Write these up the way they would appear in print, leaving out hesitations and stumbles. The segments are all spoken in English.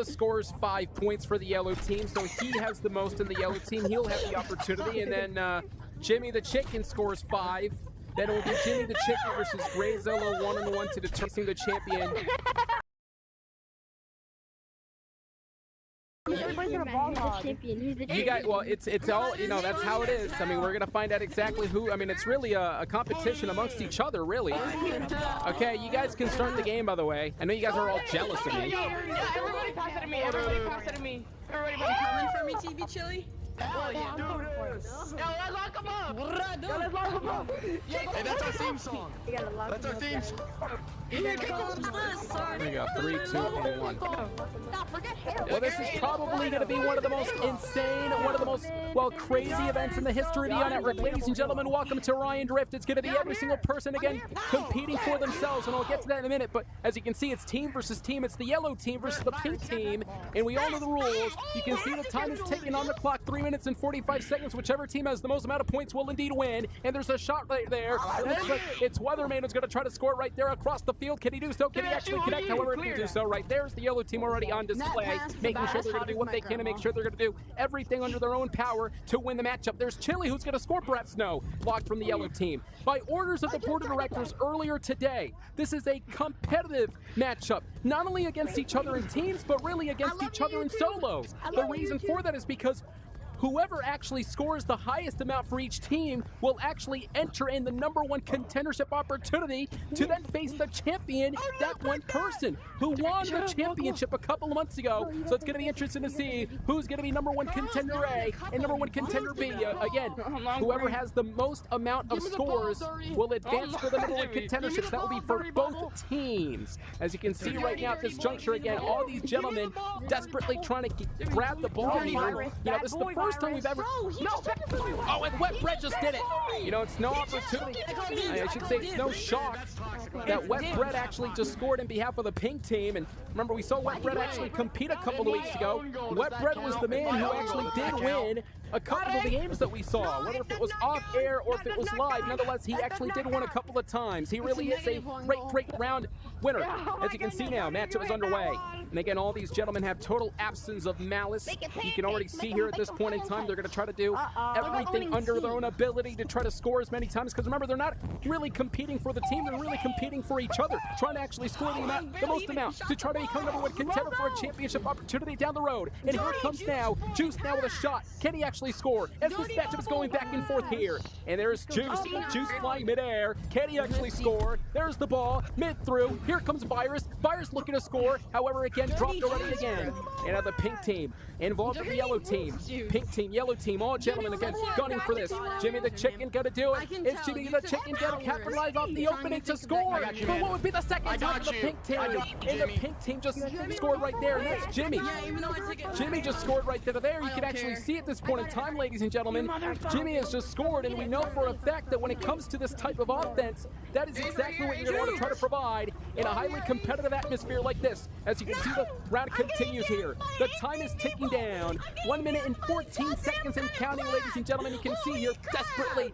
Noah scores 5 points for the yellow team, so he has the most in the yellow team. He'll have the opportunity. And then Jimmy the Chicken scores 5. Then it will be Jimmy the Chicken versus Gray Zello 1-on-1 to determine the champion. Everybody's gonna ball hog. You guys, well, it's all, you know, that's how it is. I mean, we're gonna find out exactly who. I mean, it's really a competition amongst each other, really. Okay, you guys can start the game, by the way. I know you guys are all jealous of me. Everybody pass it to me. Everybody pass it to me. Everybody coming for me, TB Chili? Oh, yeah, do this. Yo, let's lock him up. Yo, let's lock him up. Hey, that's our theme song. That's our theme song. Here comes the sun. There you go. 3, 2, and 1. Well, this is probably going to be one of the most insane, one of the most, well, crazy events in the history of the Eon Network. Ladies and gentlemen, welcome to Orion Drift. It's going to be every single person, again, competing for themselves, and I'll get to that in a minute. But as you can see, it's team versus team. It's the yellow team versus the pink team, and we all know the rules. You can see the time is ticking on the clock, 3 minutes and 45 seconds. Whichever team has the most amount of points will indeed win. And there's a shot right there. It looks like it's Weatherman who's going to try to score right there across the field. Can he do so? Can he actually connect? However, he can do so. Right there's the yellow team already on display, making sure they're going to do what they can and make sure they're going to do everything under their own power to win the matchup. There's Chili who's going to score, perhaps no. Blocked from the yellow team. By orders of the board of directors earlier today, this is a competitive matchup, not only against each other in teams, but really against each other in solos. The reason for that is because whoever actually scores the highest amount for each team will actually enter in the #1 contendership opportunity to then face the champion, that one person who won the championship a couple of months ago. So it's going to be interesting to see who's going to be #1 contender A and #1 contender B. Again, whoever has the most amount of scores will advance for the #1 contenderships. That will be for both teams. As you can see right now at this juncture, again, all these gentlemen desperately trying to grab the ball here. You know, this is the first time we've ever. Oh, and Wet Bread just did it. You know, it's no opportunity. I should say it's no shock that Wet Bread actually just scored in behalf of the pink team. And remember, we saw Wet Bread actually compete a couple of weeks ago. Wet Bread was the man who actually did win a couple of the games that we saw, whether if it was off air or if it was live. Nonetheless, he actually did win a couple of times. He really is a great round winner. As you can see now, matchup is underway. And again, all these gentlemen have total absence of malice. You can already see here at this point in time, they're going to try to do everything under their own ability to try to score as many times. Because remember, they're not really competing for the team. They're really competing for each other, trying to actually score the most amount to try to become #1 contender for a championship opportunity down the road. And here it comes now. Juice now with a shot. Can he actually score? As this matchup is going back and forth here. And there's Juice. Juice flying midair. Can he actually score? There's the ball. Mid through. Here comes Virus. Virus looking to score. However, again, dropped already again. And now the pink team involved with the yellow team. Pink team, yellow team, all gentlemen again gunning for this. Jimmy the Chicken gonna do it. Is Jimmy the Chicken gonna capitalize off the opening to score? But what would be the second time for the pink team? And the pink team just scored right there, and that's Jimmy. Jimmy just scored right there. You can actually see at this point in time, ladies and gentlemen, Jimmy has just scored, and we know for a fact that when it comes to this type of offense, that is exactly what you're going to want to try to provide in a highly competitive atmosphere like this. As you can see, the round continues here. The time is ticking down. 1 minute and 14 seconds and counting, ladies and gentlemen. You can see here desperately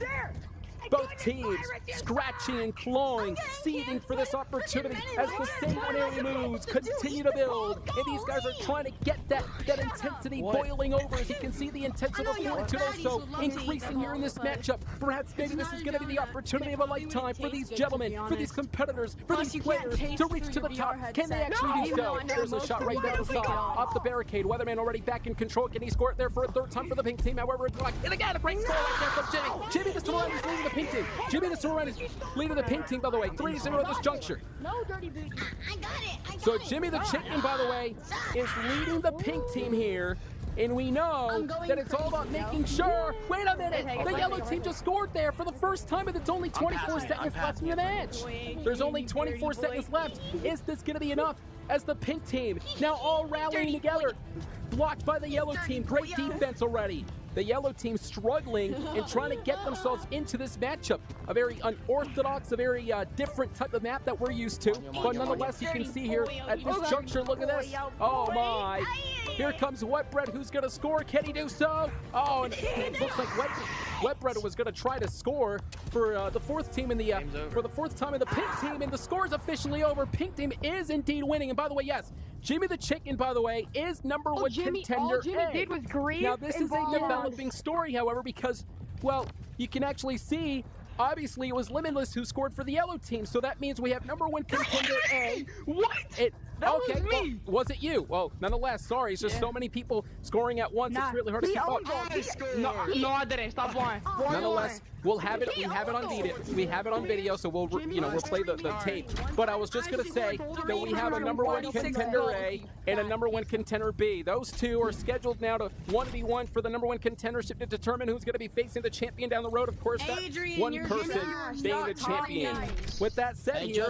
both teams scratching and clawing, seething for this opportunity as the sanguinary moves continue to build. And these guys are trying to get that intensity boiling over. As you can see, the intensity of fortitude also increasing here in this matchup. Perhaps maybe this is going to be the opportunity of a lifetime for these gentlemen, for these competitors, for these players to reach to the top. Can they actually do so? There's a shot right there to stop off the barricade. Weatherman already back in control. Can he score it there for a third time for the pink team? However, it's blocked. And again, a great score right there from Jimmy. Jimmy the Samurai is leading the pink team. Jimmy the Samurai is leading the pink team, by the way. 3-0 at this juncture. No dirty booty. I got it. So Jimmy the Chicken, by the way, is leading the pink team here. And we know that it's all about making sure. Wait a minute. The yellow team just scored there for the first time, and it's only 24 seconds left in the match. There's only 24 seconds left. Is this going to be enough? As the pink team now all rallying together. Blocked by the yellow team. Great defense already. The yellow team struggling and trying to get themselves into this matchup. A very unorthodox, a very different type of map that we're used to. But nonetheless, you can see here at this juncture, look at this. Oh my. Here comes Wetbread, who's going to score. Can he do so? Oh, and it looks like Wetbread was going to try to score for the fourth team in the for the fourth time in the pink team, and the score is officially over. Pink team is indeed winning. And by the way, yes, Jimmy the Chicken, by the way, is number one contender. All Jimmy did was grieve. Now this is a developing story, however, because, well, you can actually see. Obviously, it was Limitless who scored for the yellow team, so that means we have number one contender A. What? That was me. Well, was it you? Well, nonetheless, sorry. It's just so many people scoring at once. It's really hard to keep up. No, I didn't. Stop lying. Nonetheless, we'll have it. We have it on video. We have it on video, so we'll we'll play the tape. But I was just gonna say that we have a number one contender A and a number one contender B. Those two are scheduled now to 1v1 for the number one contendership to determine who's gonna be facing the champion down the road. Of course, that one person being the champion. With that said, here,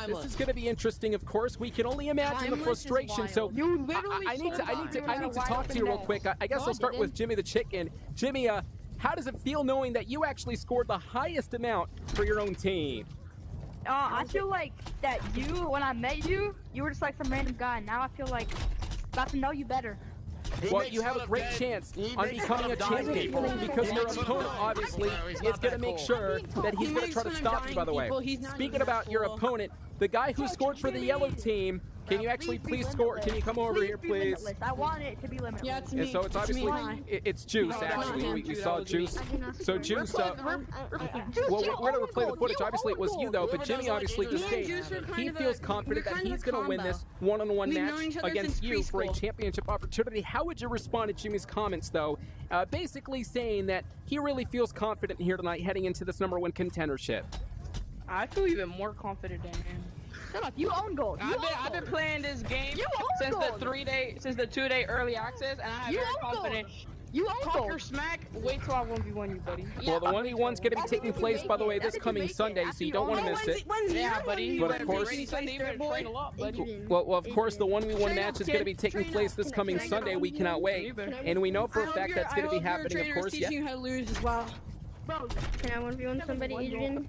this is gonna be interesting. Of course, we can only imagine the frustration. So I need to talk to you real quick. I guess I'll start with Jimmy the Chicken. Jimmy, how does it feel knowing that you actually scored the highest amount for your own team? I feel like that when I met you, you were just like some random guy. Now I feel like got to know you better. Well, you have a great chance on becoming a champion because your opponent, obviously, is going to make sure that he's going to try to stop you, by the way. Speaking about your opponent, the guy who scored for the yellow team, can you actually please score? Can you come over here, please? I want it to be limitless. Yeah, it's me. And so it's obviously, it's Juice, actually. We saw Juice. So Juice, well, we're going to replay the footage. Obviously, it was you, though, but Jimmy obviously just stated he feels confident that he's going to win this one-on-one match against you for a championship opportunity. How would you respond to Jimmy's comments, though? Basically saying that he really feels confident here tonight heading into this number one contendership. I feel even more confident than him. Shut up, you own gold. I've been playing this game since the 2-day early access, and I'm very confident. You own Talk gold. your smack. Wait till I 1v1 you, buddy. Well, the 1v1's going to be taking place, by the way, this coming Sunday, so you don't want to miss it. Yeah, buddy. But of course, well, of course, the 1v1 match is going to be taking place this coming Sunday. We cannot wait, and we know for a fact that's going to be happening. Of course, teaching you how to lose as well. Can I 1v1 somebody, Adrian?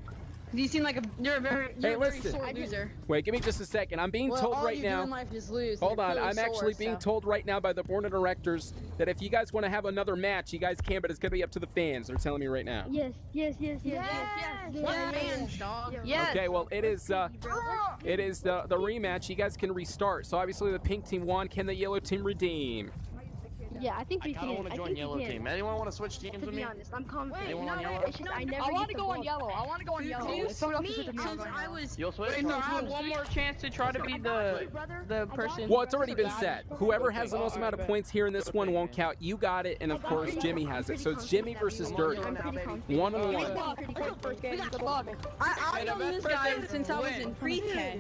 You seem like you're a very sore loser. Wait, give me just a second. I'm being told right now. In life is lose. Hold on, I'm actually being told right now by the board of directors that if you guys want to have another match, you guys can, but it's gonna be up to the fans. They're telling me right now. Yes. Okay, well it is the rematch. You guys can restart. So obviously the pink team won. Can the yellow team redeem? Yeah, I think we can. I want to join yellow team. Anyone want to switch teams with me? To be honest, I'm confident. Anyone on yellow? It's just I never want to go on yellow. I want to go on yellow. You'll switch? Wait, so I have one more chance to try to be the person. Well, it's already been set. Whoever has the most amount of points here in this one won't count. You got it, and of course Jimmy has it. So it's Jimmy versus Dirty. 1-on-1. I've known this guy since I was in pre-K.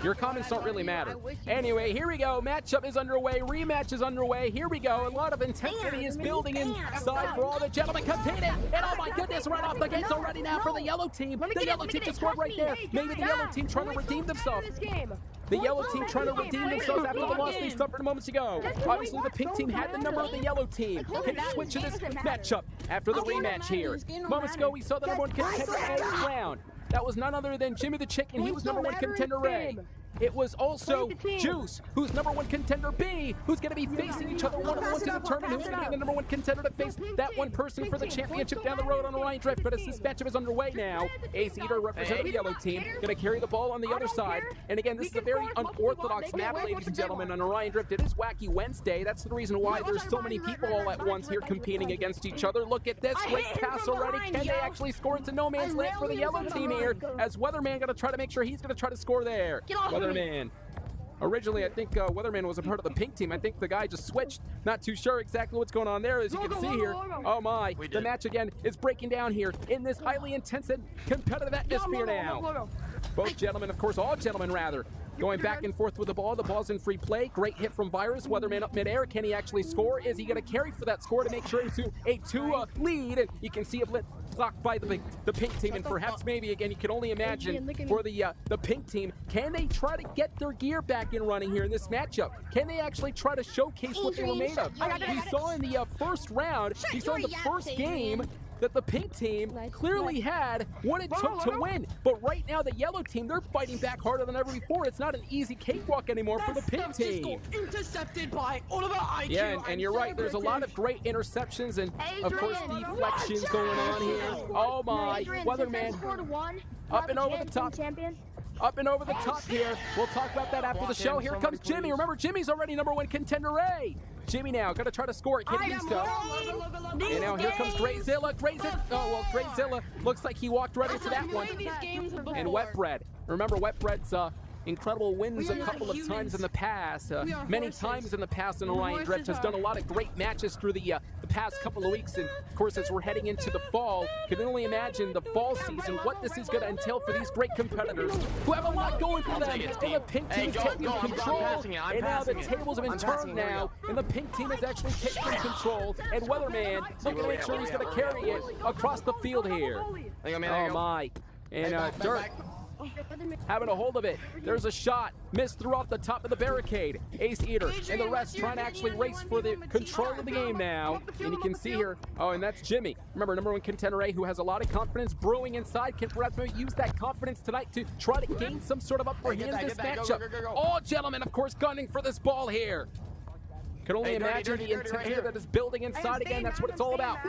Your comments don't really matter. Anyway, here we go. Matchup is underway. Rematch is underway. Here we go. A lot of intensity is building inside for all the gentlemen competing. And oh my goodness, right off the gates already now for the yellow team. The yellow team just scored right there. Maybe the yellow team trying to redeem themselves. The yellow team trying to redeem themselves after the loss they suffered moments ago. Obviously, the pink team had the number of the yellow team. Can switch to this matchup after the rematch here. Moments ago, we saw the number one contender A round. That was none other than Jimmy the Chicken. He was number one contender A. It was also Juice, who's number one contender B, who's going to be facing each other one-on-one to determine who's going to be the number one contender to face that one person for the championship down the road on Orion Drift. But as this matchup is underway now, Ace Eater representing the yellow team, going to carry the ball on the other side. And again, this is a very unorthodox map, ladies and gentlemen, on Orion Drift. It is Wacky Wednesday. That's the reason why there's so many people all at once here competing against each other. Look at this, great pass already. Can they actually score into no man's land for the yellow team here? As Weatherman going to try to make sure he's going to try to score there. Weatherman. Originally, I think Weatherman was a part of the pink team. I think the guy just switched. Not too sure exactly what's going on there, as you can see here. Oh my, the match again is breaking down here in this highly intense and competitive atmosphere now. Both gentlemen, of course, all gentlemen rather, going back and forth with the ball. The ball's in free play. Great hit from Virus. Weatherman up midair. Can he actually score? Is he going to carry for that score to make sure into a 2 lead? And you can see a blitz blocked by the pink team, and perhaps maybe again you can only imagine for the pink team, can they try to get their gear back in running here in this matchup? Can they actually try to showcase what they were made of? We saw in the first round, we saw in the first game that the pink team clearly had what it took to win. But right now, the yellow team, they're fighting back harder than ever before. It's not an easy cakewalk anymore for the pink team. Intercepted by Oliver IQ. Yeah, and you're right. There's a lot of great interceptions and, of course, deflections going on here. Oh, my. Weatherman up and over the top. Up and over the top here. We'll talk about that after the show. Here comes Jimmy. Remember, Jimmy's already #1 contender A. Jimmy now going to try to score it. Can he do so? And now here comes Grayzilla. Grayzilla looks like he walked right into that one. And Wetbread. Remember, Wetbread's incredible wins a couple of times in the past. Many times in the past in Orion Drift has done a lot of great matches through the past couple of weeks. And of course, as we're heading into the fall, can only imagine the fall season, what this is going to entail for these great competitors who have a lot going for them. And the pink team is taking control. And now the tables have been turned now. And the pink team is actually taking control. And Weatherman looking to make sure he's going to carry it across the field here. Oh my. And Dirt having a hold of it. There's a shot. Missed through off the top of the barricade. Ace Eater and the rest trying to actually race for the control of the game now. And you can see here, oh, and that's Jimmy. Remember, #1 contender A, who has a lot of confidence brewing inside. Can perhaps maybe use that confidence tonight to try to gain some sort of upper hand in this matchup. All gentlemen, of course, gunning for this ball here. Can only imagine the intensity that is building inside again. That's what it's all about.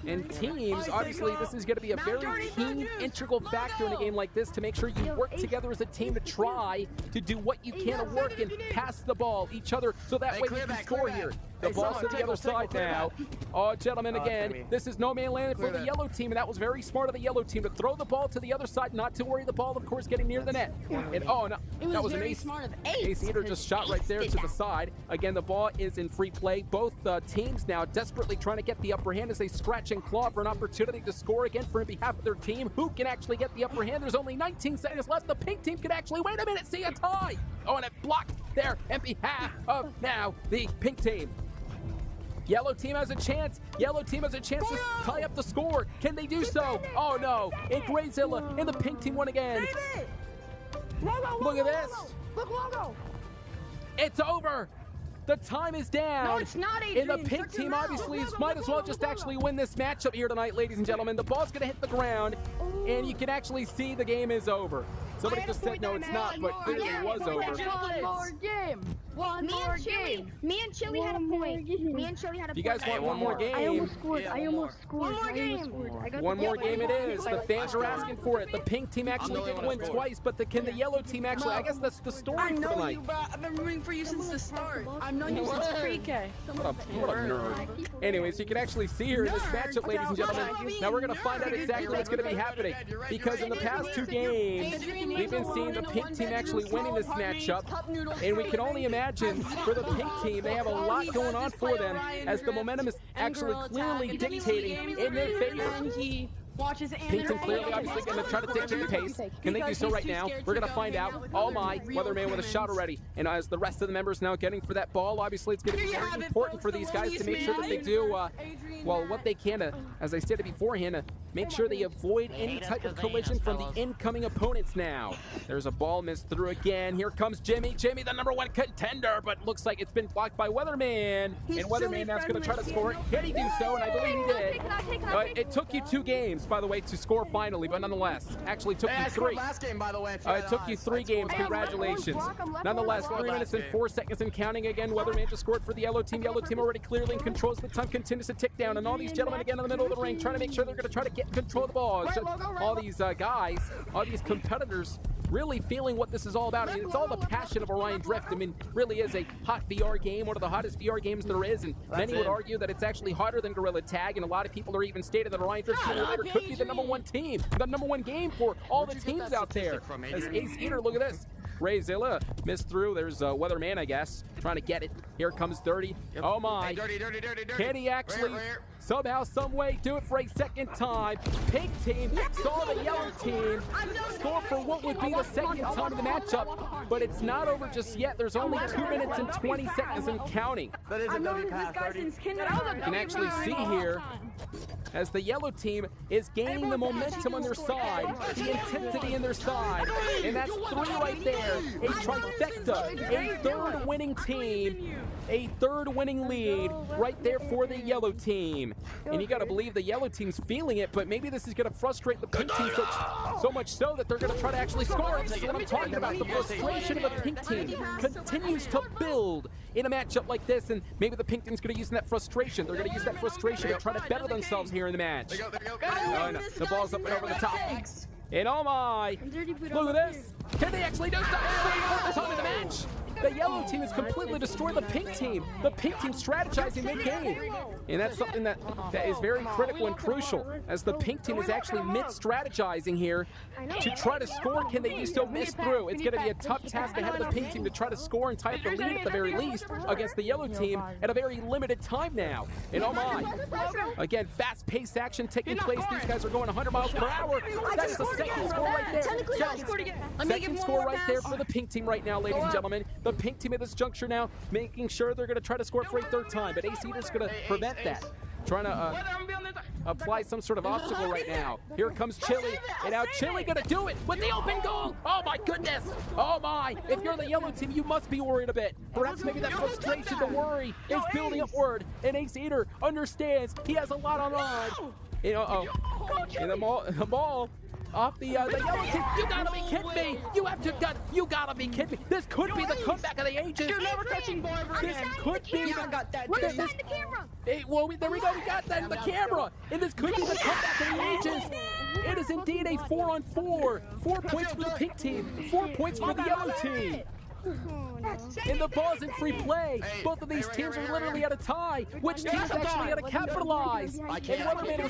And teams, obviously, this is going to be a very key, integral factor in a game like this to make sure you work together as a team to try to do what you can to work and pass the ball each other so that way we can score here. The ball's to the other side now. Oh, gentlemen, again, this is no man land for the yellow team, and that was very smart of the yellow team to throw the ball to the other side, not to worry the ball, of course, getting near the net. And oh, no, that was an ace. Ace Eater just shot right there to the side. Again, the ball is in free play. Both teams now desperately trying to get the upper hand as they scratch and claw for an opportunity to score again for behalf of their team. Who can actually get the upper hand? There's only 19 seconds left. The pink team can actually, wait a minute, see a tie. Oh, and it blocked there in behalf of now the pink team. Yellow team has a chance. Yellow team has a chance to tie up the score. Can they do so? Oh, no. And Grayzilla and the pink team won again. Look at this. Look, Logo. It's over. The time is down. No, it's not, Adrian. And the pink team obviously might as well just actually win this matchup here tonight, ladies and gentlemen. The ball's going to hit the ground, and you can actually see the game is over. Somebody just said, no, it's not, but clearly it was over. One more game. One more game. Me and Chili had a point. Me and Chili had a point. You guys want one more game? I almost scored. I almost scored. One more game. One more game it is. The fans are asking for it. The pink team actually did win twice, but can the yellow team actually? I guess that's the story for tonight. I know you, but I've been rooting for you since the start. I've known you since pre-K. What a nerd. Anyways, you can actually see here in this matchup, ladies and gentlemen. Now we're going to find out exactly what's going to be happening. Because in the past 2 games, we've been seeing the pink team actually winning this matchup. And we can only imagine for the pink team, they have a lot going on for them as the momentum is actually clearly dictating in their favor. Pink team clearly obviously going to try to dictate the pace. Can they do so right now? We're going to find out. Oh my, Weatherman with a shot already. And as the rest of the members now getting for that ball, obviously it's going to be very important for these guys to make sure that they do, well, what they can, as I stated beforehand, make sure they avoid any type of collision from the incoming opponents now. There's a ball missed through again. Here comes Jimmy. Jimmy, the #1 contender, but looks like it's been blocked by Weatherman. And Weatherman now's going to try to score it. Can he do so? And I believe he did. It took you 2 games, by the way, to score finally, but nonetheless, actually took you 3. Last game, by the way. It took you 3 games. Congratulations. Nonetheless, 3 minutes and 4 seconds and counting again. Weatherman just scored for the yellow team. Yellow team already clearly in control. The time continues to tick down, and all these gentlemen again in the middle of the ring trying to make sure they're going to try to get control of the ball. So all these guys, all these competitors really feeling what this is all about. I mean, it's all the passion of Orion Drift. I mean, really is a hot VR game, one of the hottest VR games there is, and many would argue that it's actually hotter than Gorilla Tag, and a lot of people are even stating that Orion Drift Simulator could be the #1 team, the #1 game for all the teams out there. As Ace Eater, look at this. Grayzilla missed through. There's Weatherman, I guess, trying to get it. Here comes Dirty. Oh my. Hey, dirty. Can he actually somehow, some way do it for a second time? Pink team saw the yellow team score for what would be the second time of the matchup, but it's not over just yet. There's only 2 minutes and 20 seconds and counting. That is a W pass, This guy since kindergarten. You can actually see here as the yellow team is gaining the momentum on their side, the intensity in their side, and that's 3 right there. A trifecta, a third winning team, a third winning lead right there for the yellow team. And you gotta believe the yellow team's feeling it, but maybe this is gonna frustrate the pink team so much so that they're gonna try to actually score. This is what I'm talking about. The frustration of the pink team continues to build in a matchup like this, and maybe the pink team's gonna use that frustration. They're gonna use that frustration to try to better themselves here in the match. Oh, no. The ball's up and over the top. And oh my, look at this. Can they actually do something for the time of the match? The yellow team has completely destroyed the pink team. The pink team strategizing mid-game. And that's something that is very critical and crucial, as the pink team is actually mid-strategizing here to try to score. Can they do so? Miss through. It's going to be a tough task ahead of the pink team to try to score and tie up the lead at the very least against the yellow team at a very limited time now. And oh my, again, fast-paced action taking place. These guys are going 100 miles per hour. That is a second score right there. Second score right there for the pink team right now, ladies and gentlemen. The pink team at this juncture now making sure they're going to try to score for a third time, but Ace Eater's going to prevent that. Trying to apply some sort of obstacle right now. Here comes Chili, and now Chili going to do it with the open goal. Oh my goodness. Oh my. If you're the yellow team, you must be worried a bit. Perhaps maybe that frustration, the worry is building upward, and Ace Eater understands he has a lot on line. And the ball off the yellow team. You gotta be kidding me! You gotta be kidding me! This could be the comeback of the ages. You're never touching ball ever This again. could be. got that. Where's that in the camera? Well, there we go. We got that in the camera, and this could be the comeback of the ages. It is indeed a 4-on-4. 4 points for the pink team. 4 points for the yellow team. And the ball's in free play. Both of these teams are literally at a tie. Which team's actually going to capitalize? And Weatherman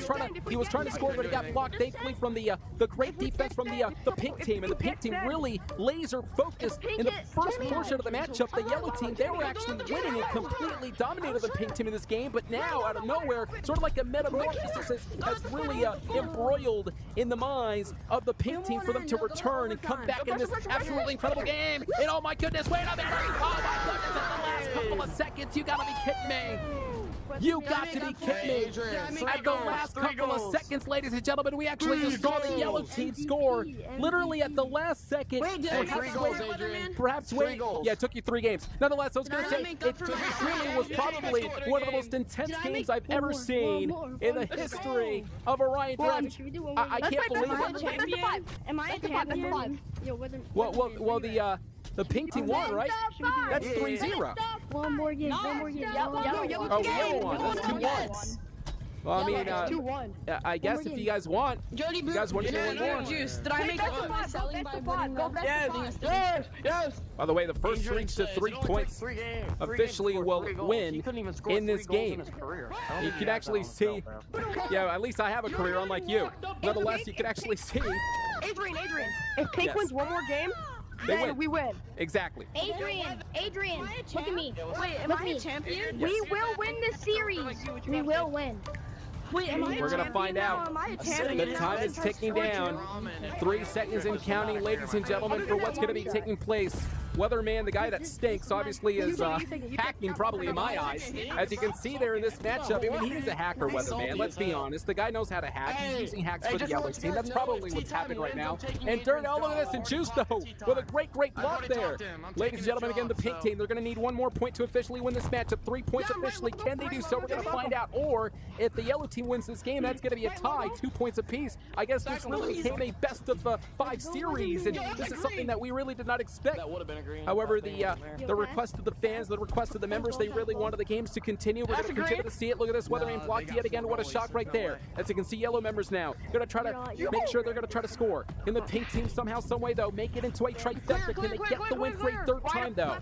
was trying to score, but he got blocked thankfully from the great defense from the pink team. And the pink team really laser focused in the first portion of the matchup. The yellow team, they were actually winning and completely dominated the pink team in this game. But now, out of nowhere, sort of like a metamorphosis has really embroiled in the minds of the pink team for them to return and come back in this absolutely incredible game. And oh my goodness, wait a minute! Oh my goodness, at the last couple of seconds, you gotta be kidding me! You got to be kidding me! At the last couple of seconds, ladies and gentlemen, we actually just saw the yellow team score literally at the last second. Perhaps wait. Yeah, it took you 3 games. Nonetheless, I was gonna say it really was probably one of the most intense games I've ever seen in the history of Orion Drift. I can't believe it. Am I a champion? Well, the pink team won, right? That's 3-0. One more game. Oh, yellow one. That's 2-1. Well, I mean, 2-1. I guess if you guys want, you guys want to do one more. Juice. Did I make Yes. By the way, the first reach to 3 points officially will win in this game. You can actually see, yeah, at least I have a career unlike you. Nonetheless, you can actually see. Adrian, if Pink wins one more game, then we win. Exactly. Adrian, look at me. Wait, am I a champion? We will win this series. We will win. Wait, am I a We're gonna champion find now? out. Am I a champion? The time is ticking down. 3 seconds and counting, ladies and gentlemen, for what's going to be taking place. Weatherman, the guy that stinks, obviously is hacking probably in my eyes. As you can see there in this matchup, I mean, he's a hacker, Weatherman. Let's be honest. The guy knows how to hack. He's using hacks for the yellow team. That's probably what's happening right now. And Dirt, oh, look at this. And Juice, though, with a great block there. Ladies and gentlemen, again, the pink team, they're going to need 1 more point to officially win this matchup. 3 points officially. Can they do so? We're going to find out. Or if the yellow team wins this game, that's going to be a tie, 2 points apiece. I guess this really became a best of 5 series, and this is something that we really did not expect. However, the request of the fans, the request of the members, they really wanted the games to continue. We're going to continue to see it. Look at this, Weatherman blocked yet again. What a shock right there. As you can see, yellow members now going to try to make sure they're going to try to score. Can the pink team somehow, some way, though, make it into a trifecta? Can they get the win for a 3rd time, though?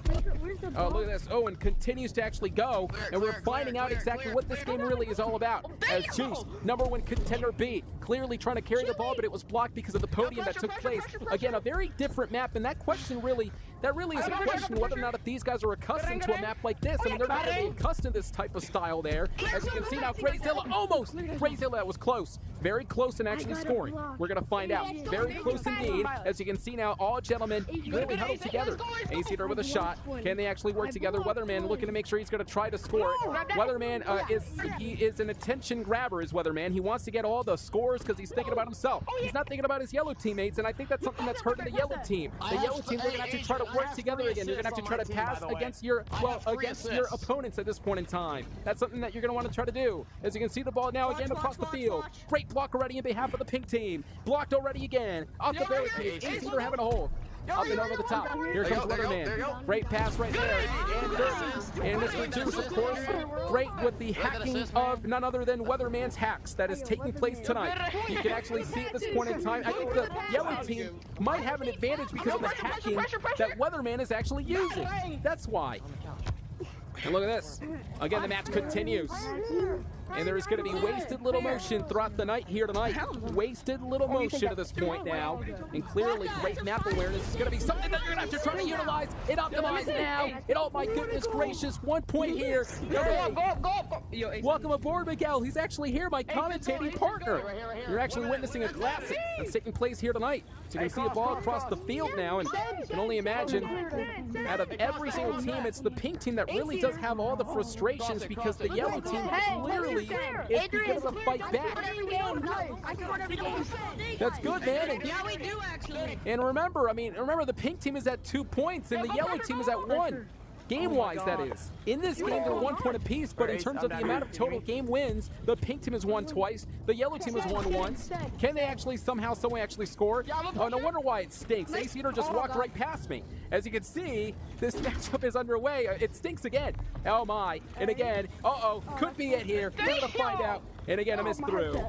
Oh, look at this. Oh, and continues to actually go, and we're finding out exactly what this game really is all about. As Juice, #1 contender B, clearly trying to carry the ball, but it was blocked because of the podium that took place. Again, a very different map, and that question really that really is a question whether or not if these guys are accustomed to a map like this. I mean, they're not really accustomed to this type of style there. As you can see now, Grazilla almost! Grazilla, that was close. Very close in actually scoring. We're going to find out. Very close indeed. As you can see now, all gentlemen really huddled together. Ace-Eater with a shot. Can they actually work together? Weatherman looking to make sure he's going to try to score it. Weatherman is an attention grabber, is Weatherman. He wants to get all the scores because he's thinking about himself. He's not thinking about his yellow teammates, and I think that's something that's hurting the yellow team. The yellow team, they're going to have to try to work together again. You're going to have to try to pass against your opponents at this point in time. That's something that you're going to want to try to do. As you can see the ball now again across the field. Great block already in behalf of the pink team. Blocked already again. Off the barricade. Ace-Eater having a hole. Up and over the top. Here comes Weatherman. Great pass right there. And Mr. Juice, of course, great with the hacking of none other than Weatherman's hacks that is taking place tonight. You can actually see at this point in time, I think the yellow team might have an advantage because of the hacking that Weatherman is actually using. That's why. And look at this. Again, the match continues. And there is going to be wasted little motion throughout the night here tonight. Wasted little motion at this point now. And clearly, great map awareness is going to be something that you're going to have to try to utilize and optimize now. And oh my goodness gracious, 1 point here. Welcome aboard, Miguel. He's actually here, my commentating partner. You're actually witnessing a classic that's taking place here tonight. So you can see a ball across the field now, and you can only imagine out of every single team, it's the pink team that really does have all the frustrations because the yellow team clearly is beginning to fight back. That's good, man. Yeah, we do actually. And remember, the pink team is at 2 points and the yellow team is at 1. Game-wise, that is. In this game, they're 1 point apiece, but in terms of the amount of total game wins, the pink team has won twice, the yellow team has won once. Can they actually somehow, some way actually score? Oh, no wonder why it stinks. Ace-Eater just walked right past me. As you can see, this matchup is underway. It stinks again. Oh my. And again, could be it here. We're gonna find out. And again, a miss through.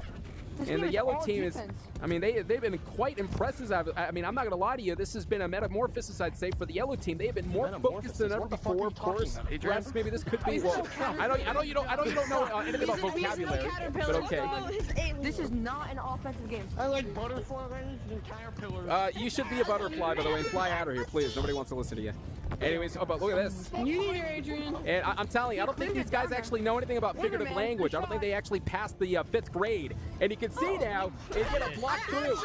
And the yellow team is, they've been quite impressive. I'm not going to lie to you. This has been a metamorphosis, I'd say, for the yellow team. They have been more focused than ever before, of course. Perhaps maybe this could be, well, I know you don't know anything about vocabulary, but okay. This is not an offensive game. I like butterflies and caterpillars. You should be a butterfly, by the way, and fly out of here, please. Nobody wants to listen to you. Anyways, but look at this. You need her, Adrian. And I'm telling you, I don't think these guys actually know anything about figurative language. I don't think they actually passed the 5th grade. And you can see now, it's going to block through.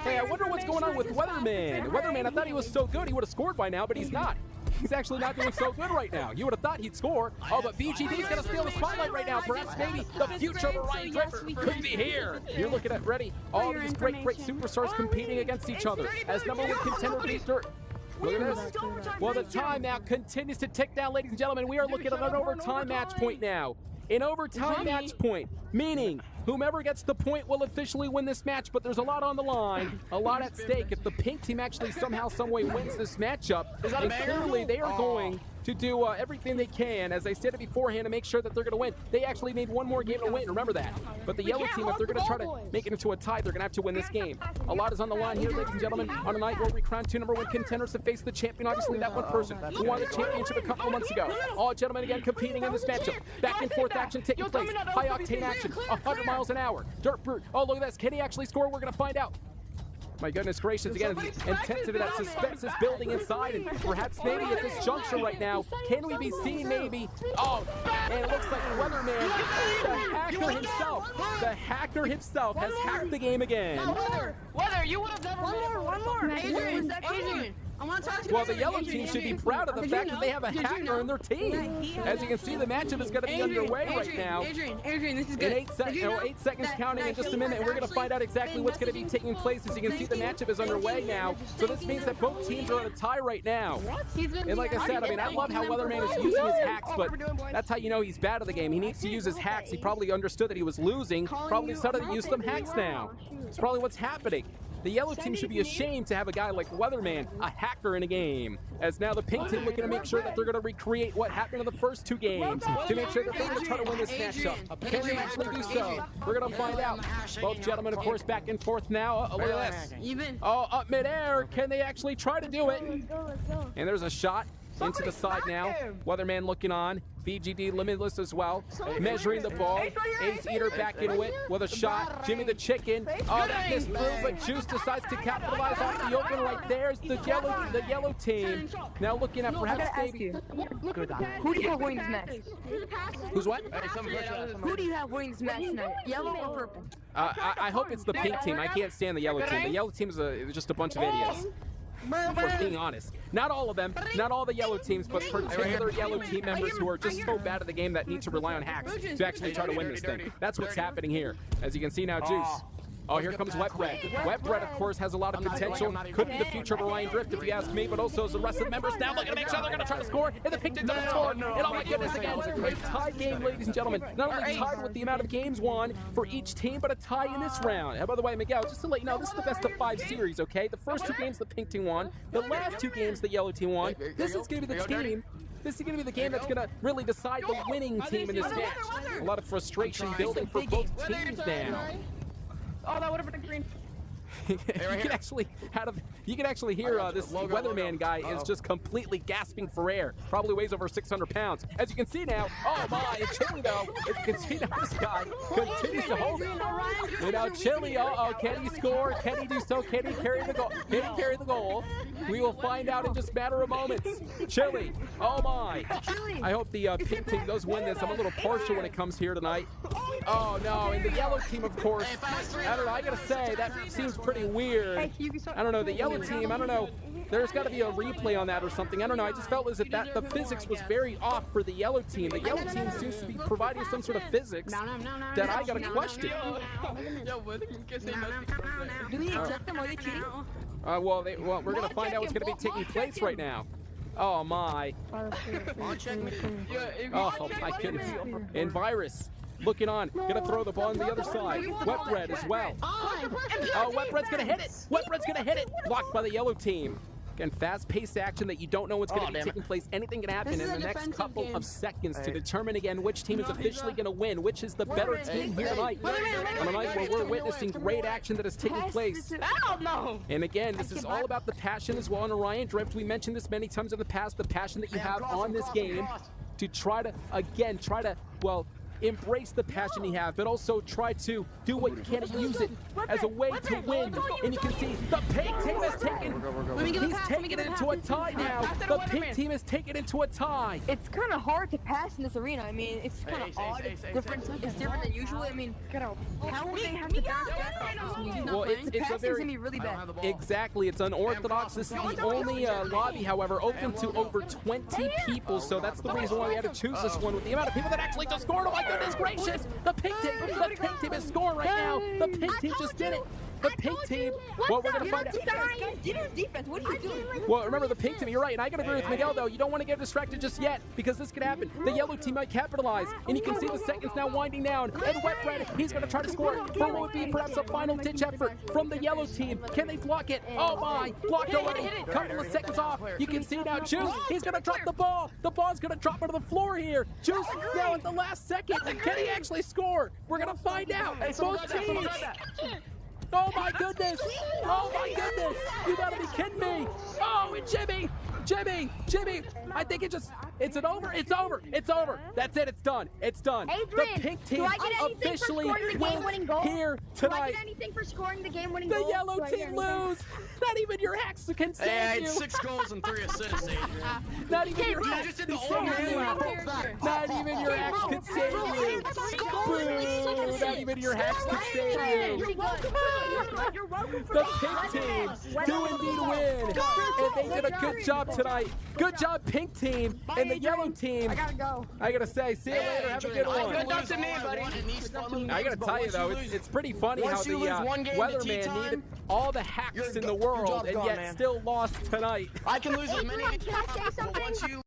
Hey, I wonder what's going on with Weatherman. Weatherman, I thought he was so good, he would have scored by now, but he's not. He's actually not doing so good right now. You would have thought he'd score. Oh, but VGD's going to steal the spotlight right now. Perhaps maybe the future of Orion Drift could be here. You're looking at ready. All these great superstars competing against each other as #1 contender beat dirt. Look at this. Well, the time now continues to tick down, ladies and gentlemen. We are looking at an overtime match point now. An overtime match point, meaning whomever gets the point will officially win this match, but there's a lot on the line, a lot at stake. If the pink team actually somehow, some way wins this matchup, then clearly they are going to do everything they can, as I stated beforehand, to make sure that they're going to win. They actually need one more game to win, remember that. But the yellow team, if they're going to try to make it into a tie, they're going to have to win this game. A lot is on the line here, ladies and gentlemen, on a night where we crown 2 #1 contenders to face the champion, obviously that one person who won the championship a couple of months ago. All gentlemen again competing in this matchup. Back and forth action taking place. High octane action, 100 miles an hour. Dirt brute. Oh, look at this. Can he actually score? We're going to find out. My goodness gracious, again, the intensity that suspense is building inside, and perhaps maybe at this juncture right now, can we be seeing maybe, and it looks like Weatherman, the hacker himself has hacked the game again. Weather, you would have never One more. Adrian, I want to talk to you. Well, the yellow team should be proud of the fact that they have a hacker in their team. As you can see, the matchup is going to be underway right now. Adrian, this is good. In 8 seconds counting in just a minute, and we're going to find out exactly what's going to be taking place. As you can see, the matchup is underway now. So this means that both teams are at a tie right now. And like I said, I love how Weatherman is using his hacks, but that's how you know he's bad at the game. He needs to use his hacks. He probably understood that he was losing, probably decided to use some hacks now. It's probably what's happening. The yellow team should be ashamed to have a guy like Weatherman, a hacker in a game. As now the pink team looking to make sure that they're going to recreate what happened in the first 2 games to make sure that they're going to try to win this matchup. Can they actually do so? We're going to find out. Both gentlemen, of course, back and forth now. Look at this. Oh, up midair. Can they actually try to do it? And there's a shot. into the side now. Weatherman looking on. VGD limitless as well. Measuring the ball. Ace Eater back into it with a shot. Jimmy the Chicken. Oh, that missed through, but Juice decides to capitalize off the open right there's the yellow team. Now looking at perhaps maybe. Who do you have winning this match? Who's what? Who do you have winning this match tonight? Yellow or purple? I hope it's the pink team. I can't stand the yellow team. The yellow team is just a bunch of idiots. If we're being honest. Not all of them, not all the yellow teams, but particular yellow team members who are just so bad at the game that need to rely on hacks to actually try to win this thing. That's what's happening here. As you can see now, Juice. Oh, here comes Wet Bread. Wet Bread, of course, has a lot of potential. Could be the future of Orion Drift, if you ask me, but also as the rest of the members now looking to make sure they're going to try to score. And the pink team doesn't score. And oh my goodness, again, a tie game, ladies and gentlemen. Not only tied with the amount of games won for each team, but a tie in this round. And by the way, Miguel, just to let you know, this is the best of 5 series, okay? The first 2 games the pink team won. The last 2 games the yellow team won. This is going to be the team. This is going to be the game that's going to really decide the winning team in this match. A lot of frustration building for both teams now. Oh, that would have been a green. you can actually hear this weatherman guy is just completely gasping for air. Probably weighs over 600 pounds. As you can see now, oh my, and Chili though, as you can see now, this guy continues to hold it. And now Chili, can he score? Can he do so? Can he carry the goal? Can he carry the goal? We will find out in just a matter of moments. Chili, oh my. I hope the pink team does win this. I'm a little partial when it comes here tonight. Oh no, and the yellow team, of course. I don't know, I gotta say, that seems pretty weird. I don't know, the yellow team, I don't know. There's got to be a replay on that or something. I don't know. I just felt as if the physics was very off for the yellow team. The yellow team seems to be providing some sort of physics that I got to question. Do we accept them or they cheating? Well, we're going to find out what's going to be taking place right now. Oh, my. Oh, my goodness. And Virus. Looking on, gonna throw the ball on the other side. Wet Bread as well. Oh, Wet Bread's gonna hit it. Wet Bread's gonna hit it. Blocked by the yellow team. Again, fast-paced action that you don't know what's gonna be taking place. Anything can happen in the next couple of seconds to determine again which team is officially gonna win, which is the better team here tonight. On a night where we're witnessing great action that is taking place. And again, this is all about the passion as well on Orion Drift. We mentioned this many times in the past, the passion that you have on this game to try to, well, embrace the passion you have, but also try to do what you can to use it as a way to win. And you can see the pink team has taken, he's taking it into a tie now. The pink team has taken it into a tie. It's kind of hard to pass in this arena. I mean, it's kind of odd. It's different than usual. I mean, how would they have to bounce back? Well, it's a very, really bad. Exactly, it's unorthodox. This is the only lobby, however, open to over 20 people, so that's the reason why we had to choose this one with the amount of people that actually just scored. Oh my goodness gracious! The pink team is scoring right now. The pink team just did it. The pink team. Well, we're gonna find out. Defense. What are you doing? Well, remember the pink team. You're right, and I gotta agree with Miguel though. You don't want to get distracted just yet because this could happen. The yellow team might capitalize, and you can see the seconds now winding down. And Wet Bread, he's gonna try to score for what would be perhaps a final ditch effort from the yellow team. Can they block it? Oh my! Blocked already. Couple of seconds off. You can see now Juice. He's gonna drop the ball. The ball's gonna drop onto the floor here. Juice now at the last second. Can he actually score? We're gonna find out. Both teams. Oh my goodness! Oh my goodness! You gotta be kidding me! Oh, and Jimmy! I think it's over. That's it. It's done. Adrian, the pink team do I get officially for scoring the game-winning goal? Here Do I tonight. get anything for scoring the game-winning The goal? yellow team lose. Not even your hacks can save I had you. 6 goals and 3 assists, Adrian. Not even your hacks can save you. Not even your hacks can save you. Boo! Not even your hacks can save you. You're welcome for The pink team do indeed win, and they did a good job tonight. Good job, pink team, and the yellow team. I gotta go. I gotta say, see you later. Have a good one. Good luck to me, buddy. I gotta tell you though, it's pretty funny how the weatherman needed all the hacks in the world and yet still lost tonight. I can lose as many Can I say something? once you